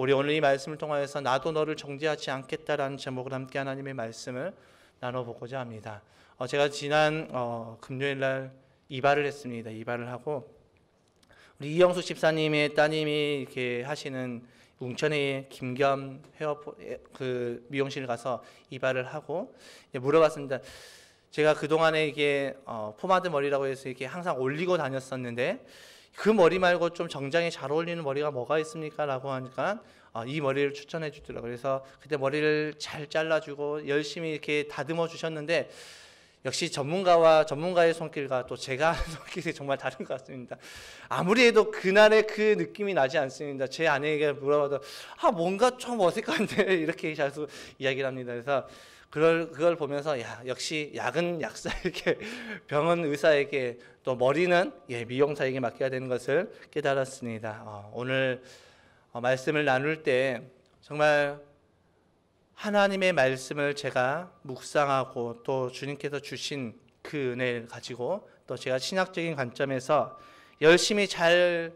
우리 오늘 이 말씀을 통하여서 나도 너를 정죄하지 않겠다라는 제목으로 함께 하나님의 말씀을 나눠보고자 합니다. 제가 지난 금요일 날 이발을 했습니다. 이발을 하고 우리 이영숙 집사님의 따님이 이렇게 하시는 웅천의 김겸 그 미용실 가서 이발을 하고 물어봤습니다. 제가 그동안에 이게 포마드 머리라고 해서 이렇게 항상 올리고 다녔었는데 그 머리 말고 좀 정장에 잘 어울리는 머리가 뭐가 있습니까? 라고 하니까 이 머리를 추천해 주더라고요. 그래서 그때 머리를 잘 잘라주고 열심히 이렇게 다듬어 주셨는데 역시 전문가의 손길과 또 제가 하는 손길이 정말 다른 것 같습니다. 아무리 해도 그날의 그 느낌이 나지 않습니다. 제 아내에게 물어봐도 뭔가 좀 어색한데 이렇게 자주 이야기를 합니다. 그래서 그걸 보면서 역시 약은 약사에게, 병원 의사에게, 또 머리는 미용사에게 맡겨야 되는 것을 깨달았습니다. 오늘 말씀을 나눌 때 정말 하나님의 말씀을 제가 묵상하고 또 주님께서 주신 그 은혜를 가지고 또 제가 신학적인 관점에서 열심히 잘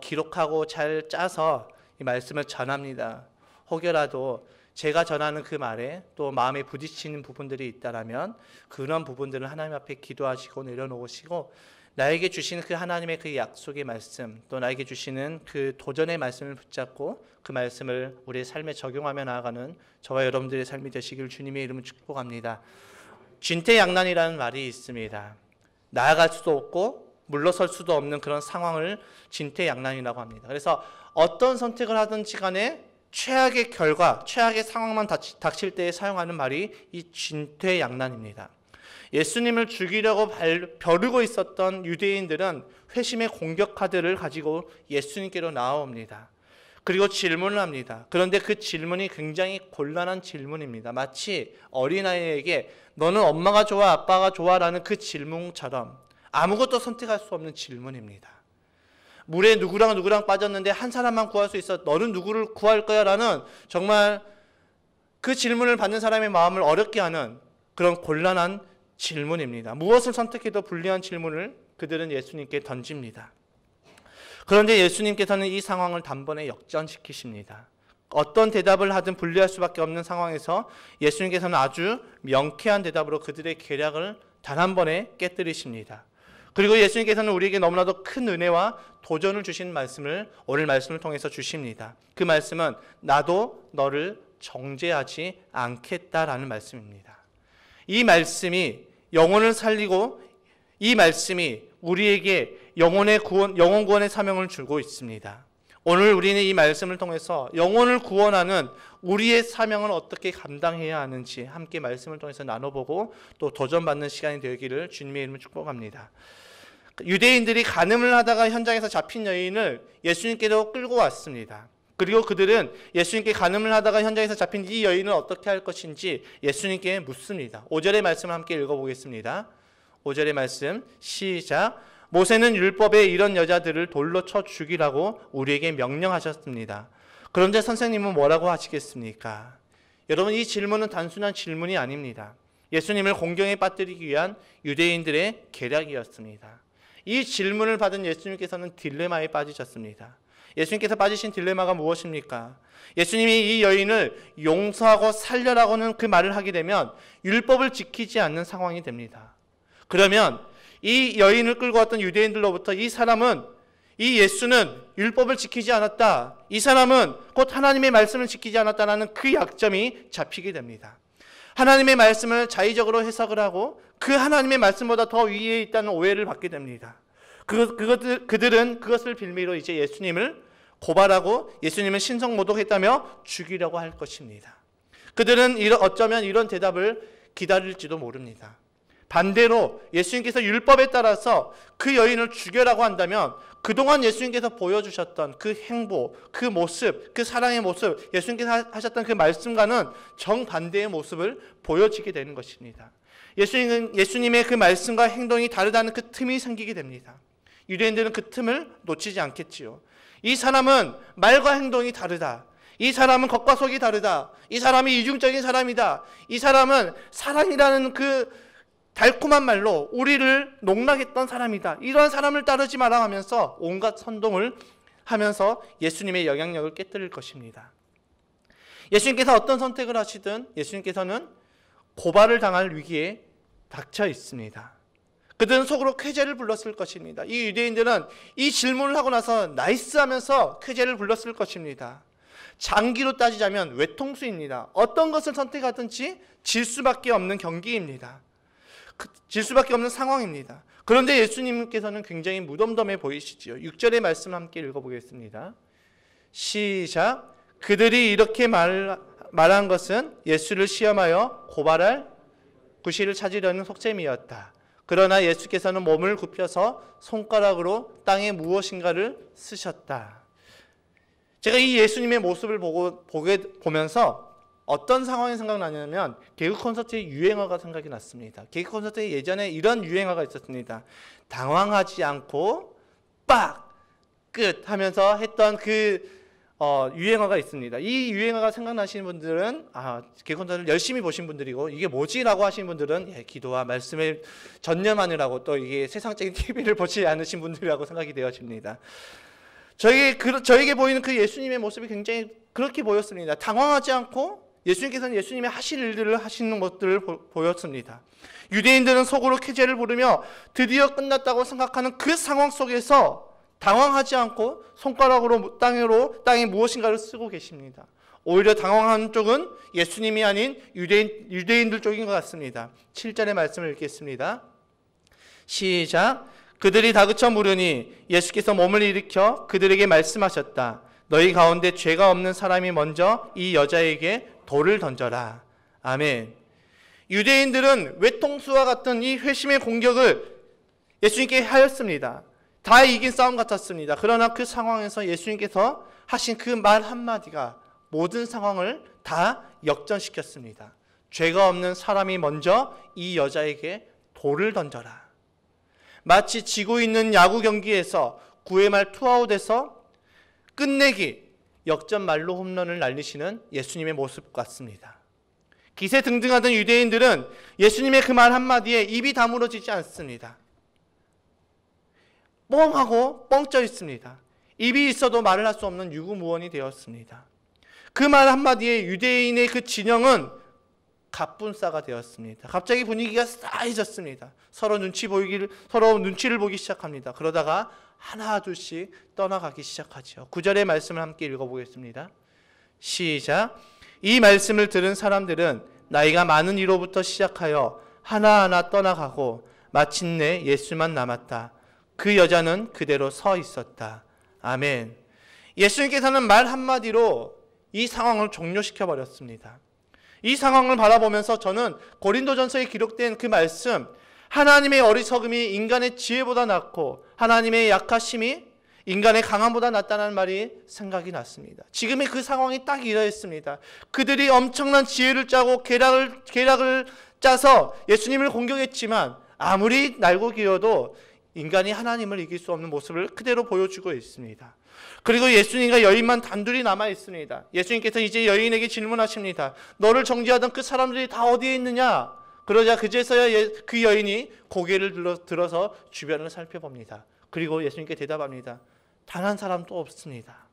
기록하고 잘 짜서 이 말씀을 전합니다. 혹여라도 제가 전하는 그 말에 또 마음에 부딪히는 부분들이 있다라면 그런 부분들을 하나님 앞에 기도하시고 내려놓으시고 나에게 주시는 그 하나님의 그 약속의 말씀, 또 나에게 주시는 그 도전의 말씀을 붙잡고 그 말씀을 우리의 삶에 적용하며 나아가는 저와 여러분들의 삶이 되시길 주님의 이름으로 축복합니다. 진퇴양난이라는 말이 있습니다. 나아갈 수도 없고 물러설 수도 없는 그런 상황을 진퇴양난이라고 합니다. 그래서 어떤 선택을 하든지 간에 최악의 결과, 최악의 상황만 닥칠 때에 사용하는 말이 이 진퇴양난입니다. 예수님을 죽이려고 벼르고 있었던 유대인들은 회심의 공격 카드를 가지고 예수님께로 나아옵니다. 그리고 질문을 합니다. 그런데 그 질문이 굉장히 곤란한 질문입니다. 마치 어린아이에게 너는 엄마가 좋아 아빠가 좋아 라는 그 질문처럼 아무것도 선택할 수 없는 질문입니다. 물에 누구랑 빠졌는데 한 사람만 구할 수 있어. 너는 누구를 구할 거야? 라는 정말 그 질문을 받는 사람의 마음을 어렵게 하는 그런 곤란한 질문입니다. 무엇을 선택해도 불리한 질문을 그들은 예수님께 던집니다. 그런데 예수님께서는 이 상황을 단번에 역전시키십니다. 어떤 대답을 하든 불리할 수밖에 없는 상황에서 예수님께서는 아주 명쾌한 대답으로 그들의 계략을 단 한 번에 깨뜨리십니다. 그리고 예수님께서는 우리에게 너무나도 큰 은혜와 도전을 주신 말씀을 오늘 말씀을 통해서 주십니다. 그 말씀은 나도 너를 정죄하지 않겠다라는 말씀입니다. 이 말씀이 영혼을 살리고 이 말씀이 우리에게 영혼 구원의 사명을 주고 있습니다. 오늘 우리는 이 말씀을 통해서 영혼을 구원하는 우리의 사명을 어떻게 감당해야 하는지 함께 말씀을 통해서 나눠보고 또 도전받는 시간이 되기를 주님의 이름으로 축복합니다. 유대인들이 간음을 하다가 현장에서 잡힌 여인을 예수님께로 끌고 왔습니다. 그리고 그들은 예수님께 간음을 하다가 현장에서 잡힌 이 여인을 어떻게 할 것인지 예수님께 묻습니다. 5절의 말씀을 함께 읽어보겠습니다. 5절의 말씀 시작. 모세는 율법에 이런 여자들을 돌로 쳐 죽이라고 우리에게 명령하셨습니다. 그런데 선생님은 뭐라고 하시겠습니까? 여러분, 이 질문은 단순한 질문이 아닙니다. 예수님을 공경에 빠뜨리기 위한 유대인들의 계략이었습니다. 이 질문을 받은 예수님께서는 딜레마에 빠지셨습니다. 예수님께서 빠지신 딜레마가 무엇입니까? 예수님이 이 여인을 용서하고 살려라고는 그 말을 하게 되면 율법을 지키지 않는 상황이 됩니다. 그러면 이 여인을 끌고 왔던 유대인들로부터 이 예수는 율법을 지키지 않았다. 이 사람은 곧 하나님의 말씀을 지키지 않았다라는 그 약점이 잡히게 됩니다. 하나님의 말씀을 자의적으로 해석을 하고 그 하나님의 말씀보다 더 위에 있다는 오해를 받게 됩니다. 그들은 그것을 빌미로 이제 예수님을 고발하고 예수님을 신성모독했다며 죽이려고 할 것입니다. 그들은 어쩌면 이런 대답을 기다릴지도 모릅니다. 반대로 예수님께서 율법에 따라서 그 여인을 죽여라고 한다면 그동안 예수님께서 보여주셨던 그 행보, 그 모습, 그 사랑의 모습, 예수님께서 하셨던 그 말씀과는 정반대의 모습을 보여지게 되는 것입니다. 예수님의 그 말씀과 행동이 다르다는 그 틈이 생기게 됩니다. 유대인들은 그 틈을 놓치지 않겠지요. 이 사람은 말과 행동이 다르다. 이 사람은 겉과 속이 다르다. 이 사람이 이중적인 사람이다. 이 사람은 사랑이라는 그 달콤한 말로 우리를 농락했던 사람이다. 이러한 사람을 따르지 마라 하면서 온갖 선동을 하면서 예수님의 영향력을 깨뜨릴 것입니다. 예수님께서 어떤 선택을 하시든 예수님께서는 고발을 당할 위기에 닥쳐 있습니다. 그들은 속으로 쾌재를 불렀을 것입니다. 이 유대인들은 이 질문을 하고 나서 나이스하면서 쾌재를 불렀을 것입니다. 장기로 따지자면 외통수입니다. 어떤 것을 선택하든지 질 수밖에 없는 경기입니다. 질 수밖에 없는 상황입니다. 그런데 예수님께서는 굉장히 무덤덤해 보이시지요. 6절의 말씀 함께 읽어보겠습니다. 시작. 그들이 이렇게 말한 것은 예수를 시험하여 고발할 구실을 찾으려는 속셈이었다. 그러나 예수께서는 몸을 굽혀서 손가락으로 땅에 무엇인가를 쓰셨다. 제가 이 예수님의 모습을 보면서 어떤 상황이 생각나냐면 개그 콘서트의 유행어가 생각이 났습니다. 개그 콘서트에 예전에 이런 유행어가 있었습니다. 당황하지 않고 빡! 끝! 하면서 했던 유행어가 있습니다. 이 유행어가 생각나시는 분들은 개그 콘서트를 열심히 보신 분들이고 이게 뭐지? 라고 하시는 분들은 기도와 말씀에 전념하느라고 또 이게 세상적인 TV를 보지 않으신 분들이라고 생각이 되어집니다. 저에게 보이는 그 예수님의 모습이 굉장히 그렇게 보였습니다. 당황하지 않고 예수님께서는 예수님의 하실 일들을 하시는 것들을 보였습니다. 유대인들은 속으로 쾌재를 부르며 드디어 끝났다고 생각하는 그 상황 속에서 당황하지 않고 손가락으로 땅에 무엇인가를 쓰고 계십니다. 오히려 당황한 쪽은 예수님이 아닌 유대인들 쪽인 것 같습니다. 7절의 말씀을 읽겠습니다. 시작. 그들이 다그쳐 물으니 예수께서 몸을 일으켜 그들에게 말씀하셨다. 너희 가운데 죄가 없는 사람이 먼저 이 여자에게 돌을 던져라. 아멘. 유대인들은 외통수와 같은 이 회심의 공격을 예수님께 하였습니다. 다 이긴 싸움 같았습니다. 그러나 그 상황에서 예수님께서 하신 그 말 한마디가 모든 상황을 다 역전시켰습니다. 죄가 없는 사람이 먼저 이 여자에게 돌을 던져라. 마치 지고 있는 야구 경기에서 9회 말 투아웃에서 끝내기 역전 말로 홈런을 날리시는 예수님의 모습 같습니다. 기세등등하던 유대인들은 예수님의 그 말 한마디에 입이 다물어지지 않습니다. 뻥하고 뻥 쪄 있습니다. 입이 있어도 말을 할 수 없는 유구무원이 되었습니다. 그 말 한마디에 유대인의 그 진영은 갑분싸가 되었습니다. 갑자기 분위기가 싸해졌습니다. 서로 눈치를 보기 시작합니다. 그러다가 하나 둘씩 떠나가기 시작하죠. 9절의 말씀을 함께 읽어보겠습니다. 시작. 이 말씀을 들은 사람들은 나이가 많은 이로부터 시작하여 하나하나 떠나가고 마침내 예수만 남았다. 그 여자는 그대로 서 있었다. 아멘. 예수님께서는 말 한마디로 이 상황을 종료시켜 버렸습니다. 이 상황을 바라보면서 저는 고린도전서에 기록된 그 말씀, 하나님의 어리석음이 인간의 지혜보다 낫고 하나님의 약하심이 인간의 강함보다 낫다는 말이 생각이 났습니다. 지금의 그 상황이 딱 이러했습니다. 그들이 엄청난 지혜를 짜고 계략을 짜서 예수님을 공격했지만 아무리 날고 기어도 인간이 하나님을 이길 수 없는 모습을 그대로 보여주고 있습니다. 그리고 예수님과 여인만 단둘이 남아 있습니다. 예수님께서 이제 여인에게 질문하십니다. 너를 정죄하던 그 사람들이 다 어디에 있느냐? 그러자 그제서야 그 여인이 고개를 들어서 주변을 살펴봅니다. 그리고 예수님께 대답합니다. 단 한 사람도 없습니다.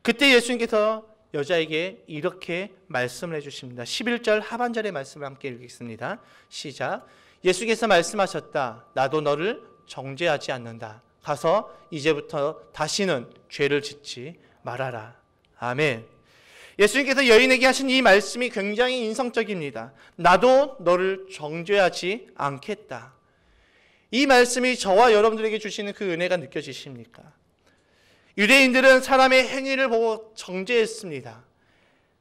그때 예수님께서 여자에게 이렇게 말씀을 해주십니다. 11절 하반절의 말씀을 함께 읽겠습니다. 시작. 예수께서 말씀하셨다. 나도 너를 정죄하지 않는다. 가서 이제부터 다시는 죄를 짓지 말아라. 아멘. 예수님께서 여인에게 하신 이 말씀이 굉장히 인상적입니다. 나도 너를 정죄하지 않겠다. 이 말씀이 저와 여러분들에게 주시는 그 은혜가 느껴지십니까? 유대인들은 사람의 행위를 보고 정죄했습니다.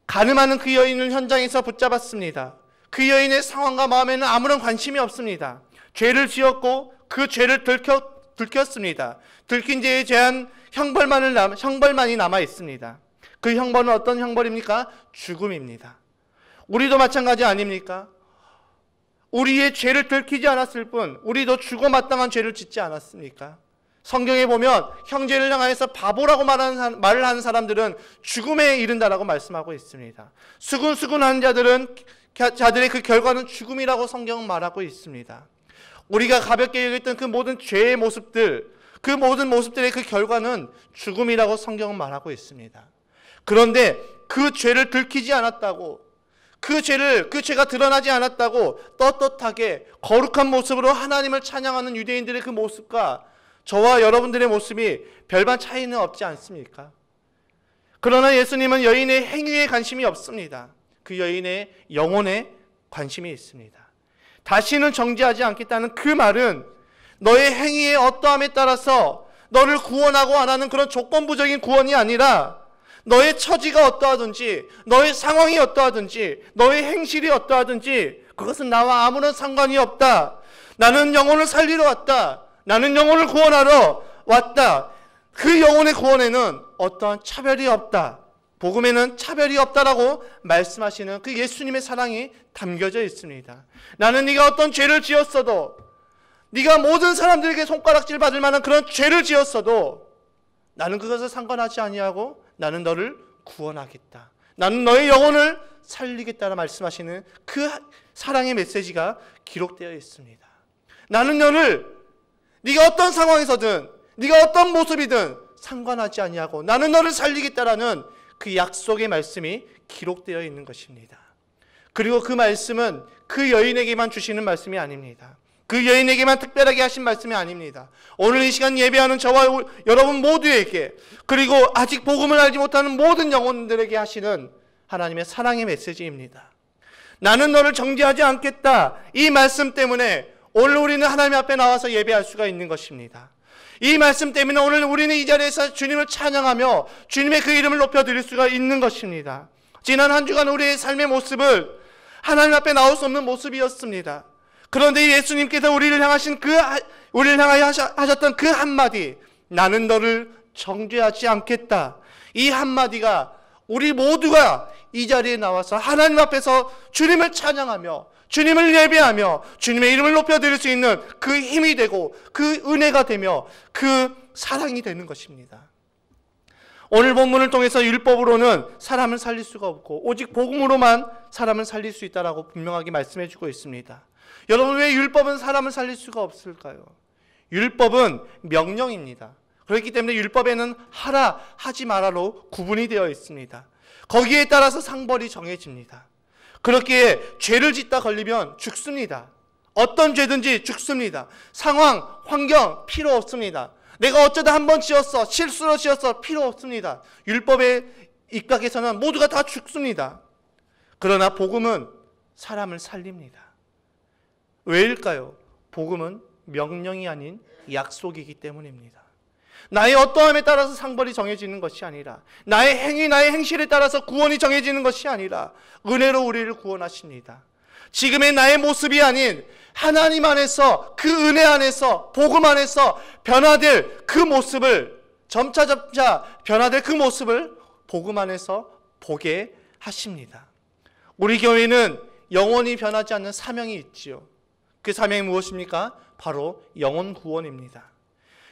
간음하는 그 여인을 현장에서 붙잡았습니다. 그 여인의 상황과 마음에는 아무런 관심이 없습니다. 죄를 지었고 그 죄를 들켰습니다. 들킨 죄에 대한 형벌만이 남아 있습니다. 그 형벌은 어떤 형벌입니까? 죽음입니다. 우리도 마찬가지 아닙니까? 우리의 죄를 들키지 않았을 뿐 우리도 죽어마땅한 죄를 짓지 않았습니까? 성경에 보면 형제를 향해서 바보라고 말을 하는 사람들은 죽음에 이른다라고 말씀하고 있습니다. 수군수군한 자들의 그 결과는 죽음이라고 성경은 말하고 있습니다. 우리가 가볍게 여겼던 그 모든 죄의 모습들, 그 모든 모습들의 그 결과는 죽음이라고 성경은 말하고 있습니다. 그런데 그 죄를 들키지 않았다고, 그 죄가 드러나지 않았다고 떳떳하게 거룩한 모습으로 하나님을 찬양하는 유대인들의 그 모습과 저와 여러분들의 모습이 별반 차이는 없지 않습니까? 그러나 예수님은 여인의 행위에 관심이 없습니다. 그 여인의 영혼에 관심이 있습니다. 다시는 정죄하지 않겠다는 그 말은 너의 행위의 어떠함에 따라서 너를 구원하고 안 하는 그런 조건부적인 구원이 아니라 너의 처지가 어떠하든지, 너의 상황이 어떠하든지, 너의 행실이 어떠하든지 그것은 나와 아무런 상관이 없다. 나는 영혼을 살리러 왔다. 나는 영혼을 구원하러 왔다. 그 영혼의 구원에는 어떠한 차별이 없다. 복음에는 차별이 없다라고 말씀하시는 그 예수님의 사랑이 담겨져 있습니다. 나는 네가 어떤 죄를 지었어도, 네가 모든 사람들에게 손가락질 받을 만한 그런 죄를 지었어도 나는 그것을 상관하지 아니하고 나는 너를 구원하겠다. 나는 너의 영혼을 살리겠다라 말씀하시는 그 사랑의 메시지가 기록되어 있습니다. 나는 너를 네가 어떤 상황에서든 네가 어떤 모습이든 상관하지 아니하고 나는 너를 살리겠다라는 그 약속의 말씀이 기록되어 있는 것입니다. 그리고 그 말씀은 그 여인에게만 주시는 말씀이 아닙니다. 그 여인에게만 특별하게 하신 말씀이 아닙니다. 오늘 이 시간 예배하는 저와 여러분 모두에게, 그리고 아직 복음을 알지 못하는 모든 영혼들에게 하시는 하나님의 사랑의 메시지입니다. 나는 너를 정죄하지 않겠다. 이 말씀 때문에 오늘 우리는 하나님 앞에 나와서 예배할 수가 있는 것입니다. 이 말씀 때문에 오늘 우리는 이 자리에서 주님을 찬양하며 주님의 그 이름을 높여드릴 수가 있는 것입니다. 지난 한 주간 우리의 삶의 모습을 하나님 앞에 나올 수 없는 모습이었습니다. 그런데 예수님께서 우리를 향하여 하셨던 그 한마디, 나는 너를 정죄하지 않겠다. 이 한마디가 우리 모두가 이 자리에 나와서 하나님 앞에서 주님을 찬양하며 주님을 예배하며 주님의 이름을 높여드릴 수 있는 그 힘이 되고 그 은혜가 되며 그 사랑이 되는 것입니다. 오늘 본문을 통해서 율법으로는 사람을 살릴 수가 없고 오직 복음으로만 사람을 살릴 수 있다라고 분명하게 말씀해 주고 있습니다. 여러분, 왜 율법은 사람을 살릴 수가 없을까요? 율법은 명령입니다. 그렇기 때문에 율법에는 하라, 하지 마라로 구분이 되어 있습니다. 거기에 따라서 상벌이 정해집니다. 그렇기에 죄를 짓다 걸리면 죽습니다. 어떤 죄든지 죽습니다. 상황, 환경 필요 없습니다. 내가 어쩌다 한번 지었어, 실수로 지었어, 필요 없습니다. 율법의 입각에서는 모두가 다 죽습니다. 그러나 복음은 사람을 살립니다. 왜일까요? 복음은 명령이 아닌 약속이기 때문입니다. 나의 어떠함에 따라서 상벌이 정해지는 것이 아니라, 나의 행위, 나의 행실에 따라서 구원이 정해지는 것이 아니라 은혜로 우리를 구원하십니다. 지금의 나의 모습이 아닌 하나님 안에서, 그 은혜 안에서, 복음 안에서 변화될 그 모습을, 점차 변화될 그 모습을 복음 안에서 보게 하십니다. 우리 교회는 영원히 변하지 않는 사명이 있지요. 그 사명이 무엇입니까? 바로 영혼 구원입니다.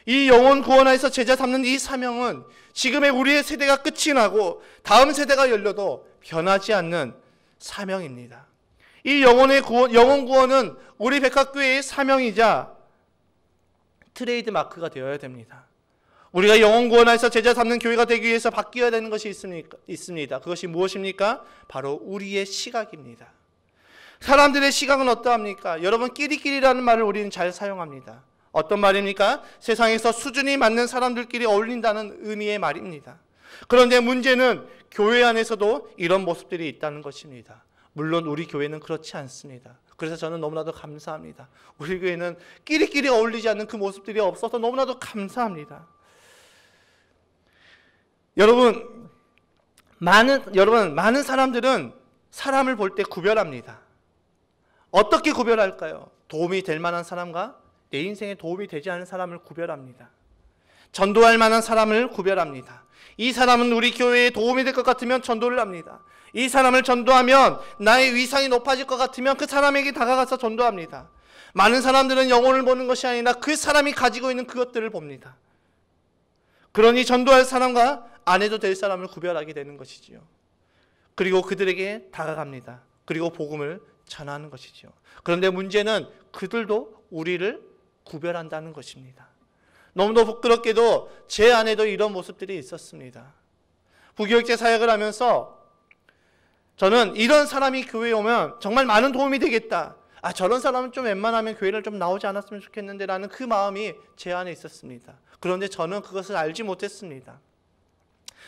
이 영혼 구원 안에서 제자 삼는 이 사명은 지금의 우리의 세대가 끝이 나고 다음 세대가 열려도 변하지 않는 사명입니다. 이 영혼 구원은 우리 백학교회의 사명이자 트레이드 마크가 되어야 됩니다. 우리가 영혼 구원 안에서 제자 삼는 교회가 되기 위해서 바뀌어야 되는 것이 있습니다. 그것이 무엇입니까? 바로 우리의 시각입니다. 사람들의 시각은 어떠합니까? 여러분, 끼리끼리라는 말을 우리는 잘 사용합니다. 어떤 말입니까? 세상에서 수준이 맞는 사람들끼리 어울린다는 의미의 말입니다. 그런데 문제는 교회 안에서도 이런 모습들이 있다는 것입니다. 물론 우리 교회는 그렇지 않습니다. 그래서 저는 너무나도 감사합니다. 우리 교회는 끼리끼리 어울리지 않는 그 모습들이 없어서 너무나도 감사합니다. 여러분, 많은 사람들은 사람을 볼 때 구별합니다. 어떻게 구별할까요? 도움이 될 만한 사람과 내 인생에 도움이 되지 않은 사람을 구별합니다. 전도할 만한 사람을 구별합니다. 이 사람은 우리 교회에 도움이 될 것 같으면 전도를 합니다. 이 사람을 전도하면 나의 위상이 높아질 것 같으면 그 사람에게 다가가서 전도합니다. 많은 사람들은 영혼을 보는 것이 아니라 그 사람이 가지고 있는 그것들을 봅니다. 그러니 전도할 사람과 안 해도 될 사람을 구별하게 되는 것이지요. 그리고 그들에게 다가갑니다. 그리고 복음을 전하는 것이죠. 그런데 문제는 그들도 우리를 구별한다는 것입니다. 너무도 부끄럽게도 제 안에도 이런 모습들이 있었습니다. 부교육제 사역을 하면서 저는 이런 사람이 교회에 오면 정말 많은 도움이 되겠다. 저런 사람은 좀 웬만하면 교회를 좀 나오지 않았으면 좋겠는데 라는 그 마음이 제 안에 있었습니다. 그런데 저는 그것을 알지 못했습니다.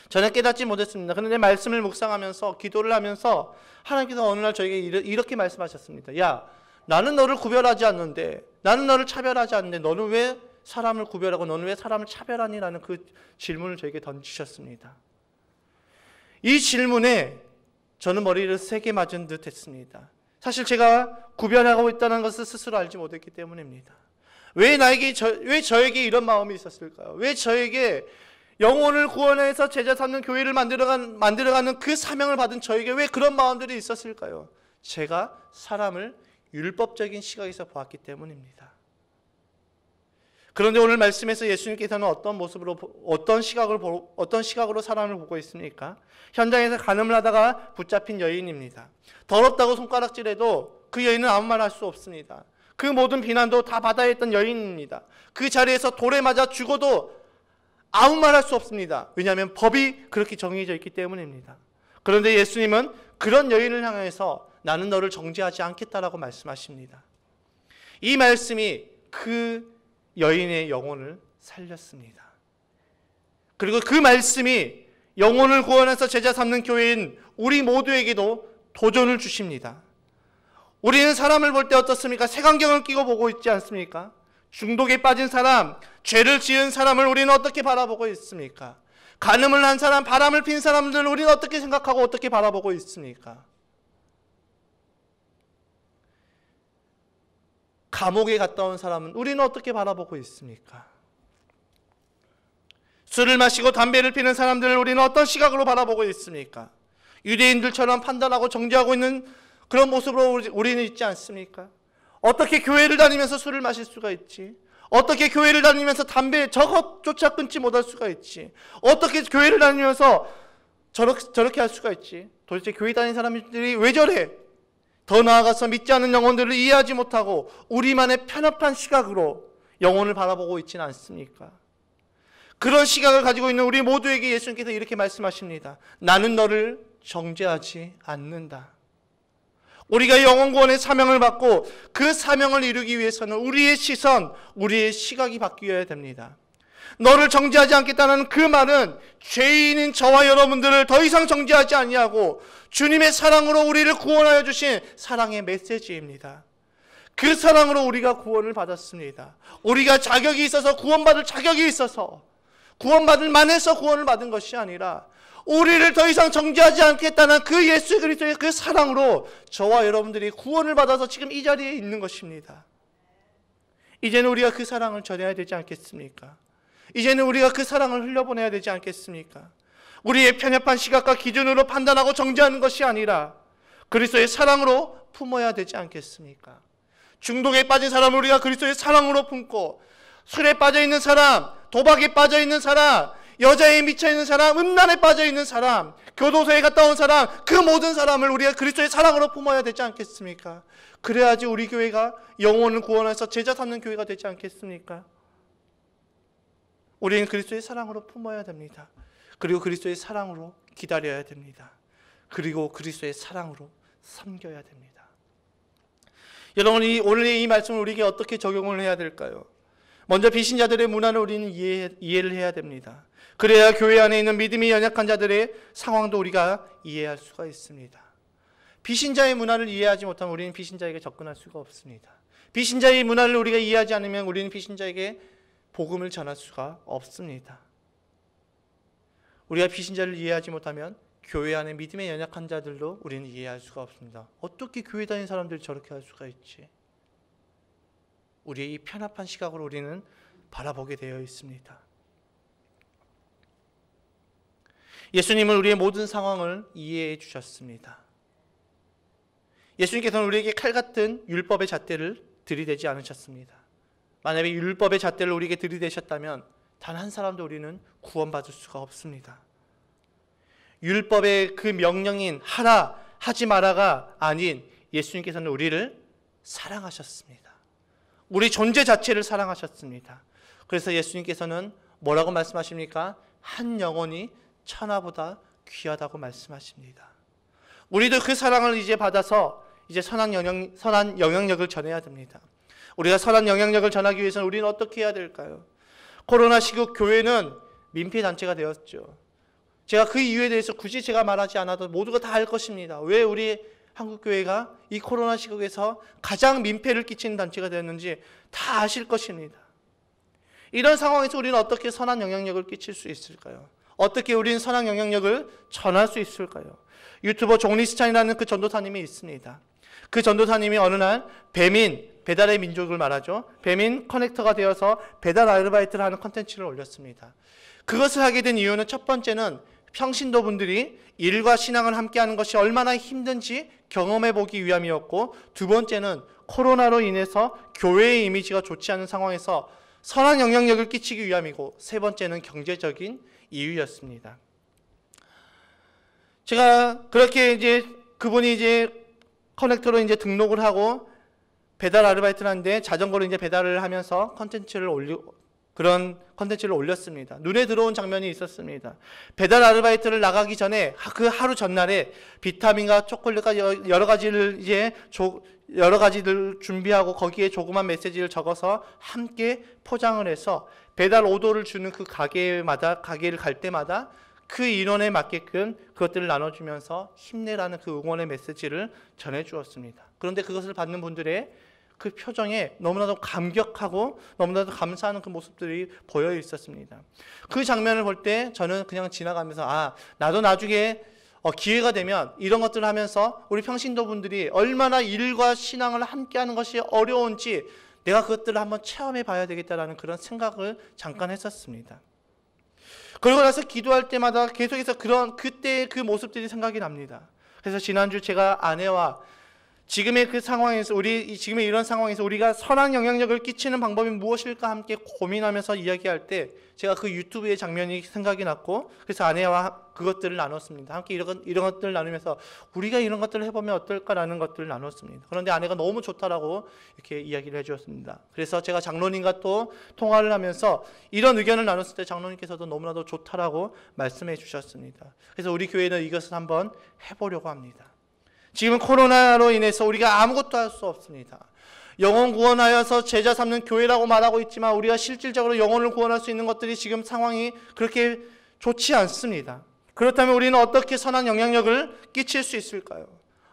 저는 깨닫지 못했습니다. 그런데 말씀을 묵상하면서 기도를 하면서 하나님께서 어느 날 저에게 이렇게 말씀하셨습니다. 야, 나는 너를 구별하지 않는데, 나는 너를 차별하지 않는데 너는 왜 사람을 구별하고 너는 왜 사람을 차별하니? 라는 그 질문을 저에게 던지셨습니다. 이 질문에 저는 머리를 세게 맞은 듯 했습니다. 사실 제가 구별하고 있다는 것을 스스로 알지 못했기 때문입니다. 왜 저에게 이런 마음이 있었을까요? 왜 저에게 영혼을 구원해서 제자 삼는 교회를 만들어가는 그 사명을 받은 저에게 왜 그런 마음들이 있었을까요? 제가 사람을 율법적인 시각에서 보았기 때문입니다. 그런데 오늘 말씀에서 예수님께서는 어떤 시각으로 사람을 보고 있습니까? 현장에서 간음을 하다가 붙잡힌 여인입니다. 더럽다고 손가락질해도 그 여인은 아무 말 할 수 없습니다. 그 모든 비난도 다 받아야 했던 여인입니다. 그 자리에서 돌에 맞아 죽어도 아무 말 할 수 없습니다. 왜냐하면 법이 그렇게 정해져 있기 때문입니다. 그런데 예수님은 그런 여인을 향해서 나는 너를 정죄하지 않겠다라고 말씀하십니다. 이 말씀이 그 여인의 영혼을 살렸습니다. 그리고 그 말씀이 영혼을 구원해서 제자 삼는 교회인 우리 모두에게도 도전을 주십니다. 우리는 사람을 볼 때 어떻습니까? 색안경을 끼고 보고 있지 않습니까? 중독에 빠진 사람, 죄를 지은 사람을 우리는 어떻게 바라보고 있습니까? 간음을 한 사람, 바람을 핀 사람들을 우리는 어떻게 생각하고 어떻게 바라보고 있습니까? 감옥에 갔다 온 사람은 우리는 어떻게 바라보고 있습니까? 술을 마시고 담배를 피는 사람들을 우리는 어떤 시각으로 바라보고 있습니까? 유대인들처럼 판단하고 정죄하고 있는 그런 모습으로 우리는 있지 않습니까? 어떻게 교회를 다니면서 술을 마실 수가 있지? 어떻게 교회를 다니면서 담배 저것조차 끊지 못할 수가 있지? 어떻게 교회를 다니면서 저렇게 할 수가 있지? 도대체 교회 다니는 사람들이 왜 저래? 더 나아가서 믿지 않는 영혼들을 이해하지 못하고 우리만의 편협한 시각으로 영혼을 바라보고 있지는 않습니까? 그런 시각을 가지고 있는 우리 모두에게 예수님께서 이렇게 말씀하십니다. 나는 너를 정죄하지 않는다. 우리가 영혼 구원의 사명을 받고 그 사명을 이루기 위해서는 우리의 시선, 우리의 시각이 바뀌어야 됩니다. 너를 정죄하지 않겠다는 그 말은 죄인인 저와 여러분들을 더 이상 정죄하지 아니하고 주님의 사랑으로 우리를 구원하여 주신 사랑의 메시지입니다. 그 사랑으로 우리가 구원을 받았습니다. 우리가 자격이 있어서 구원받을 자격이 있어서 구원받을 만해서 구원을 받은 것이 아니라 우리를 더 이상 정죄하지 않겠다는 그 예수 그리스도의 그 사랑으로 저와 여러분들이 구원을 받아서 지금 이 자리에 있는 것입니다. 이제는 우리가 그 사랑을 전해야 되지 않겠습니까? 이제는 우리가 그 사랑을 흘려보내야 되지 않겠습니까? 우리의 편협한 시각과 기준으로 판단하고 정죄하는 것이 아니라 그리스도의 사랑으로 품어야 되지 않겠습니까? 중독에 빠진 사람을 우리가 그리스도의 사랑으로 품고 술에 빠져있는 사람, 도박에 빠져있는 사람, 여자에 미쳐있는 사람, 음란에 빠져있는 사람, 교도소에 갔다 온 사람, 그 모든 사람을 우리가 그리스도의 사랑으로 품어야 되지 않겠습니까? 그래야지 우리 교회가 영혼을 구원해서 제자 삼는 교회가 되지 않겠습니까? 우리는 그리스도의 사랑으로 품어야 됩니다. 그리고 그리스도의 사랑으로 기다려야 됩니다. 그리고 그리스도의 사랑으로 섬겨야 됩니다. 여러분, 오늘 이 말씀을 우리에게 어떻게 적용을 해야 될까요? 먼저 비신자들의 문화를 우리는 이해를 해야 됩니다. 그래야 교회 안에 있는 믿음이 연약한 자들의 상황도 우리가 이해할 수가 있습니다. 비신자의 문화를 이해하지 못하면 우리는 비신자에게 접근할 수가 없습니다. 비신자의 문화를 우리가 이해하지 않으면 우리는 비신자에게 복음을 전할 수가 없습니다. 우리가 비신자를 이해하지 못하면 교회 안에 믿음의 연약한 자들도 우리는 이해할 수가 없습니다. 어떻게 교회 다니는 사람들이 저렇게 할 수가 있지? 우리의 이 편협한 시각으로 우리는 바라보게 되어 있습니다. 예수님은 우리의 모든 상황을 이해해 주셨습니다. 예수님께서는 우리에게 칼 같은 율법의 잣대를 들이대지 않으셨습니다. 만약에 율법의 잣대를 우리에게 들이대셨다면 단 한 사람도 우리는 구원받을 수가 없습니다. 율법의 그 명령인 하라, 하지 마라가 아닌 예수님께서는 우리를 사랑하셨습니다. 우리 존재 자체를 사랑하셨습니다. 그래서 예수님께서는 뭐라고 말씀하십니까? 한 영혼이 천하보다 귀하다고 말씀하십니다. 우리도 그 사랑을 이제 받아서 이제 선한 영향력을 전해야 됩니다. 우리가 선한 영향력을 전하기 위해서는 우리는 어떻게 해야 될까요? 코로나 시국 교회는 민폐단체가 되었죠. 제가 그 이유에 대해서 굳이 제가 말하지 않아도 모두가 다 알 것입니다. 왜 우리 한국교회가 이 코로나 시국에서 가장 민폐를 끼치는 단체가 되었는지 다 아실 것입니다. 이런 상황에서 우리는 어떻게 선한 영향력을 끼칠 수 있을까요? 어떻게 우리는 선한 영향력을 전할 수 있을까요? 유튜버 종리스찬이라는 그 전도사님이 있습니다. 그 전도사님이 어느 날 배달의 민족을 말하죠. 배민 커넥터가 되어서 배달 아르바이트를 하는 컨텐츠를 올렸습니다. 그것을 하게 된 이유는 첫 번째는 평신도분들이 일과 신앙을 함께하는 것이 얼마나 힘든지 경험해 보기 위함이었고, 두 번째는 코로나로 인해서 교회의 이미지가 좋지 않은 상황에서 선한 영향력을 끼치기 위함이고, 세 번째는 경제적인 이유였습니다. 제가 그렇게 이제 그분이 이제 커넥터로 이제 등록을 하고 배달 아르바이트를 하는데 자전거로 이제 배달을 하면서 그런 컨텐츠를 올렸습니다. 눈에 들어온 장면이 있었습니다. 배달 아르바이트를 나가기 전에 그 하루 전날에 비타민과 초콜릿과 여러 가지를 준비하고 거기에 조그만 메시지를 적어서 함께 포장을 해서 배달 오더를 주는 그 가게를 갈 때마다 그 인원에 맞게끔 그것들을 나눠주면서 힘내라는 그 응원의 메시지를 전해주었습니다. 그런데 그것을 받는 분들의 그 표정에 너무나도 감격하고 너무나도 감사하는 그 모습들이 보여 있었습니다. 그 장면을 볼 때 저는 그냥 지나가면서 나도 나중에 기회가 되면 이런 것들을 하면서 우리 평신도 분들이 얼마나 일과 신앙을 함께하는 것이 어려운지 내가 그것들을 한번 체험해 봐야 되겠다라는 그런 생각을 잠깐 했었습니다. 그러고 나서 기도할 때마다 계속해서 그때의 그 모습들이 생각이 납니다. 그래서 지난주 제가 아내와 지금의 그 상황에서 지금의 이런 상황에서 우리가 선한 영향력을 끼치는 방법이 무엇일까 함께 고민하면서 이야기할 때 제가 그 유튜브의 장면이 생각이 났고, 그래서 아내와 그것들을 나눴습니다. 함께 이런 것들을 나누면서 우리가 이런 것들을 해보면 어떨까라는 것들을 나눴습니다. 그런데 아내가 너무 좋다라고 이렇게 이야기를 해주었습니다. 그래서 제가 장로님과 또 통화를 하면서 이런 의견을 나눴을 때 장로님께서도 너무나도 좋다라고 말씀해 주셨습니다. 그래서 우리 교회는 이것을 한번 해보려고 합니다. 지금 코로나로 인해서 우리가 아무것도 할 수 없습니다. 영혼 구원하여서 제자 삼는 교회라고 말하고 있지만 우리가 실질적으로 영혼을 구원할 수 있는 것들이 지금 상황이 그렇게 좋지 않습니다. 그렇다면 우리는 어떻게 선한 영향력을 끼칠 수 있을까요?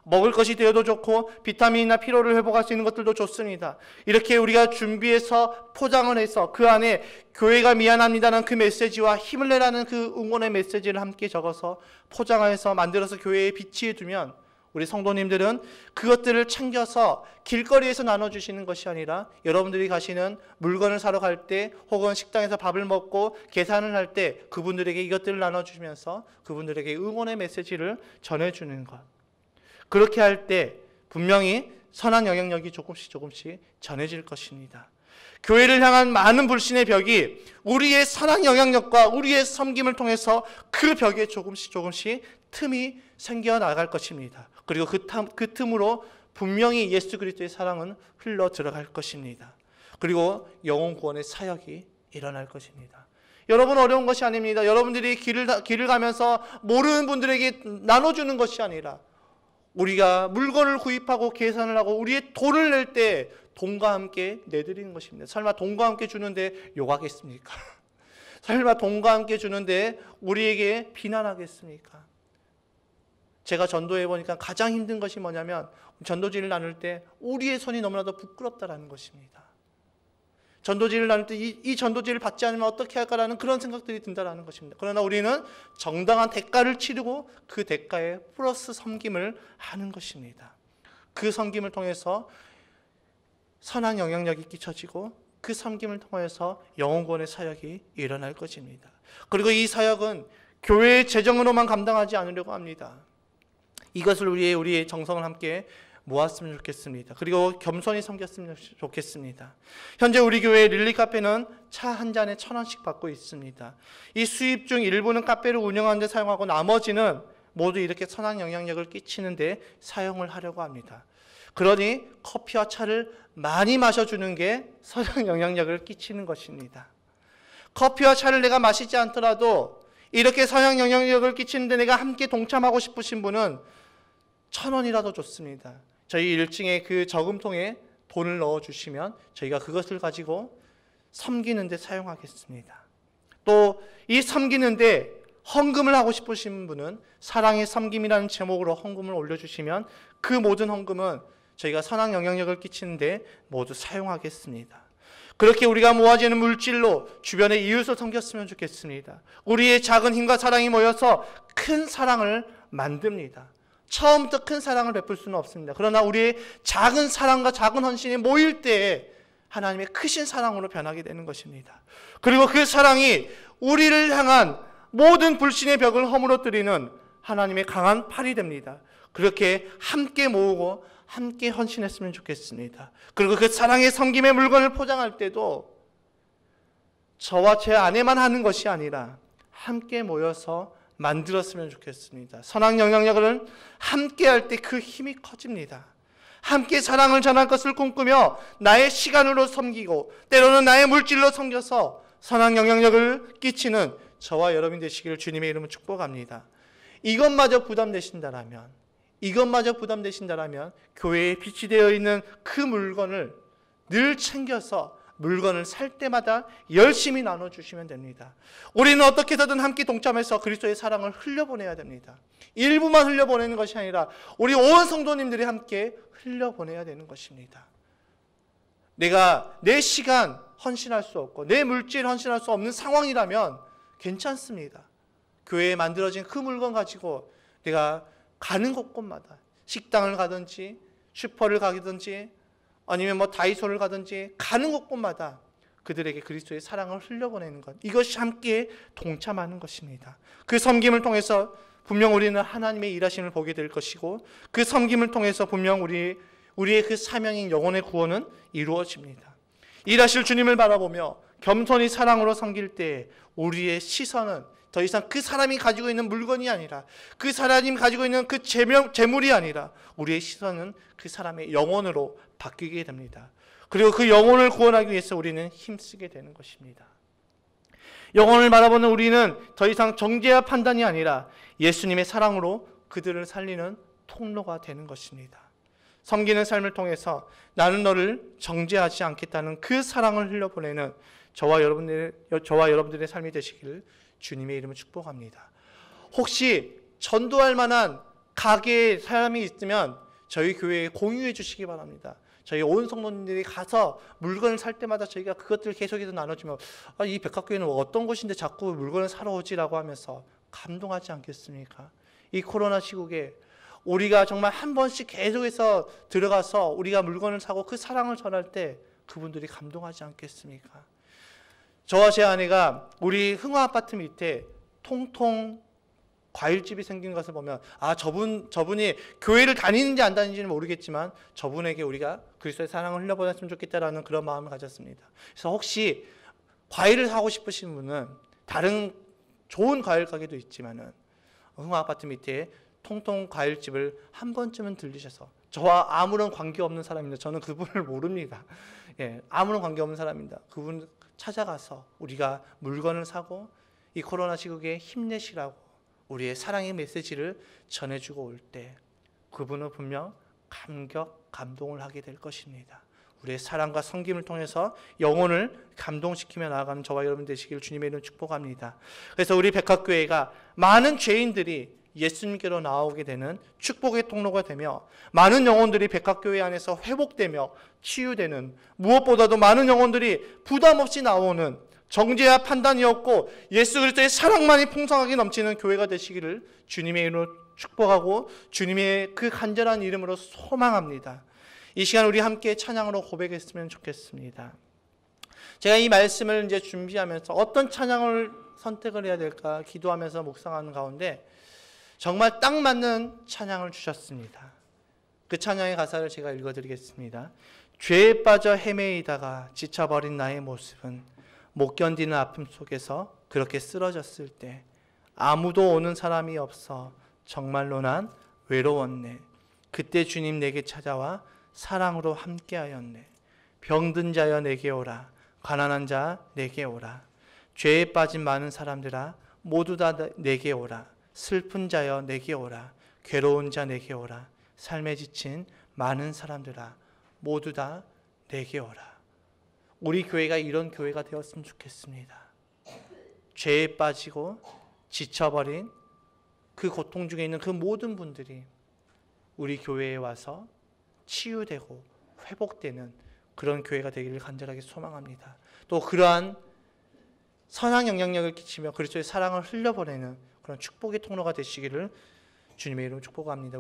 먹을 것이 되어도 좋고 비타민이나 피로를 회복할 수 있는 것들도 좋습니다. 이렇게 우리가 준비해서 포장을 해서 그 안에 교회가 미안합니다라는 그 메시지와 힘을 내라는 그 응원의 메시지를 함께 적어서 포장해서 만들어서 교회에 비치해 두면 우리 성도님들은 그것들을 챙겨서 길거리에서 나눠주시는 것이 아니라 여러분들이 가시는 물건을 사러 갈 때 혹은 식당에서 밥을 먹고 계산을 할 때 그분들에게 이것들을 나눠주시면서 그분들에게 응원의 메시지를 전해주는 것. 그렇게 할 때 분명히 선한 영향력이 조금씩 전해질 것입니다. 교회를 향한 많은 불신의 벽이 우리의 선한 영향력과 우리의 섬김을 통해서 그 벽에 조금씩 틈이 생겨나갈 것입니다. 그리고 그 틈으로 분명히 예수 그리스도의 사랑은 흘러 들어갈 것입니다. 그리고 영혼 구원의 사역이 일어날 것입니다. 여러분, 어려운 것이 아닙니다. 여러분들이 길을 가면서 모르는 분들에게 나눠주는 것이 아니라 우리가 물건을 구입하고 계산을 하고 우리의 돈을 낼 때 돈과 함께 내드리는 것입니다. 설마 돈과 함께 주는데 욕하겠습니까? 설마 돈과 함께 주는데 우리에게 비난하겠습니까? 제가 전도해 보니까 가장 힘든 것이 뭐냐면 전도지를 나눌 때 우리의 손이 너무나도 부끄럽다라는 것입니다. 전도지를 나눌 때 이 전도지를 받지 않으면 어떻게 할까라는 그런 생각들이 든다라는 것입니다. 그러나 우리는 정당한 대가를 치르고 그 대가에 플러스 섬김을 하는 것입니다. 그 섬김을 통해서 선한 영향력이 끼쳐지고 그 섬김을 통해서 영혼구원의 사역이 일어날 것입니다. 그리고 이 사역은 교회의 재정으로만 감당하지 않으려고 합니다. 이것을 우리의 정성을 함께 모았으면 좋겠습니다. 그리고 겸손히 섬겼으면 좋겠습니다. 현재 우리 교회 릴리 카페는 차 한 잔에 1,000원씩 받고 있습니다. 이 수입 중 일부는 카페를 운영하는 데 사용하고 나머지는 모두 이렇게 선한 영향력을 끼치는 데 사용을 하려고 합니다. 그러니 커피와 차를 많이 마셔주는 게 선한 영향력을 끼치는 것입니다. 커피와 차를 내가 마시지 않더라도 이렇게 선한 영향력을 끼치는데 내가 함께 동참하고 싶으신 분은 1,000원이라도 좋습니다. 저희 1층에 그 저금통에 돈을 넣어주시면 저희가 그것을 가지고 섬기는 데 사용하겠습니다. 또 이 섬기는데 헌금을 하고 싶으신 분은 사랑의 섬김이라는 제목으로 헌금을 올려주시면 그 모든 헌금은 저희가 선한 영향력을 끼치는데 모두 사용하겠습니다. 그렇게 우리가 모아지는 물질로 주변의 이웃을 섬겼으면 좋겠습니다. 우리의 작은 힘과 사랑이 모여서 큰 사랑을 만듭니다. 처음부터 큰 사랑을 베풀 수는 없습니다. 그러나 우리의 작은 사랑과 작은 헌신이 모일 때에 하나님의 크신 사랑으로 변하게 되는 것입니다. 그리고 그 사랑이 우리를 향한 모든 불신의 벽을 허물어뜨리는 하나님의 강한 팔이 됩니다. 그렇게 함께 모으고 함께 헌신했으면 좋겠습니다. 그리고 그 사랑의 섬김의 물건을 포장할 때도 저와 제 아내만 하는 것이 아니라 함께 모여서 만들었으면 좋겠습니다. 선한 영향력을 함께 할 때 그 힘이 커집니다. 함께 사랑을 전할 것을 꿈꾸며 나의 시간으로 섬기고 때로는 나의 물질로 섬겨서 선한 영향력을 끼치는 저와 여러분 되시기를 주님의 이름으로 축복합니다. 이것마저 부담되신다라면 교회에 빛이 되어 있는 그 물건을 늘 챙겨서 물건을 살 때마다 열심히 나눠주시면 됩니다. 우리는 어떻게 해서든 함께 동참해서 그리스도의 사랑을 흘려보내야 됩니다. 일부만 흘려보내는 것이 아니라 우리 온 성도님들이 함께 흘려보내야 되는 것입니다. 내가 내 시간 헌신할 수 없고 내 물질 헌신할 수 없는 상황이라면 괜찮습니다. 교회에 만들어진 그 물건 가지고 내가 가는 곳곳마다 식당을 가든지 슈퍼를 가든지 아니면 다이소를 가든지 가는 곳곳마다 그들에게 그리스도의 사랑을 흘려보내는 것, 이것이 함께 동참하는 것입니다. 그 섬김을 통해서 분명 우리는 하나님의 일하심을 보게 될 것이고 그 섬김을 통해서 분명 우리의 그 사명인 영혼의 구원은 이루어집니다. 일하실 주님을 바라보며 겸손히 사랑으로 섬길 때 우리의 시선은 더 이상 그 사람이 가지고 있는 물건이 아니라 그 사람이 가지고 있는 그 재물이 아니라 우리의 시선은 그 사람의 영혼으로 바뀌게 됩니다. 그리고 그 영혼을 구원하기 위해서 우리는 힘쓰게 되는 것입니다. 영혼을 바라보는 우리는 더 이상 정죄와 판단이 아니라 예수님의 사랑으로 그들을 살리는 통로가 되는 것입니다. 섬기는 삶을 통해서 나는 너를 정죄하지 않겠다는 그 사랑을 흘려보내는 저와 여러분들의 삶이 되시기를 주님의 이름으로 축복합니다. 혹시 전도할 만한 가게에 사람이 있으면 저희 교회에 공유해 주시기 바랍니다. 저희 온 성도님들이 가서 물건을 살 때마다 저희가 그것들을 계속해서 나눠주면 이 백합교회는 어떤 곳인데 자꾸 물건을 사러 오지라고 하면서 감동하지 않겠습니까? 이 코로나 시국에 우리가 정말 한 번씩 계속해서 들어가서 우리가 물건을 사고 그 사랑을 전할 때 그분들이 감동하지 않겠습니까? 저와 제 아내가 우리 흥화 아파트 밑에 통통 과일집이 생긴 것을 보면 저분이 교회를 다니는지 안 다니는지는 모르겠지만 저분에게 우리가 그리스도의 사랑을 흘려보냈으면 좋겠다라는 그런 마음을 가졌습니다. 그래서 혹시 과일을 사고 싶으신 분은 다른 좋은 과일 가게도 있지만은 흥화 아파트 밑에 통통 과일집을 한 번쯤은 들리셔서, 저와 아무런 관계없는 사람입니다. 저는 그분을 모릅니다. 아무런 관계없는 사람입니다. 그분 찾아가서 우리가 물건을 사고 이 코로나 시국에 힘내시라고 우리의 사랑의 메시지를 전해주고 올 때 그분은 분명 감동을 하게 될 것입니다. 우리의 사랑과 섬김을 통해서 영혼을 감동시키며 나아가는 저와 여러분 되시길 주님의 이름으로 축복합니다. 그래서 우리 백합교회가 많은 죄인들이 예수님께로 나오게 되는 축복의 통로가 되며 많은 영혼들이 백합교회 안에서 회복되며 치유되는, 무엇보다도 많은 영혼들이 부담 없이 나오는, 정죄와 판단이 없고 예수 그리스도의 사랑만이 풍성하게 넘치는 교회가 되시기를 주님의 이름으로 축복하고 주님의 그 간절한 이름으로 소망합니다. 이 시간 우리 함께 찬양으로 고백했으면 좋겠습니다. 제가 이 말씀을 이제 준비하면서 어떤 찬양을 선택을 해야 될까 기도하면서 묵상하는 가운데 정말 딱 맞는 찬양을 주셨습니다. 그 찬양의 가사를 제가 읽어드리겠습니다. 죄에 빠져 헤매이다가 지쳐버린 나의 모습은 못 견디는 아픔 속에서 그렇게 쓰러졌을 때 아무도 오는 사람이 없어 정말로 난 외로웠네. 그때 주님 내게 찾아와 사랑으로 함께하였네. 병든 자여 내게 오라. 가난한 자 내게 오라. 죄에 빠진 많은 사람들아 모두 다 내게 오라. 슬픈 자여 내게 오라. 괴로운 자 내게 오라. 삶에 지친 많은 사람들아 모두 다 내게 오라. 우리 교회가 이런 교회가 되었으면 좋겠습니다. 죄에 빠지고 지쳐버린 그 고통 중에 있는 그 모든 분들이 우리 교회에 와서 치유되고 회복되는 그런 교회가 되기를 간절하게 소망합니다. 또 그러한 선한 영향력을 끼치며 그리스도의 사랑을 흘려보내는 그런 축복의 통로가 되시기를 주님의 이름으로 축복합니다.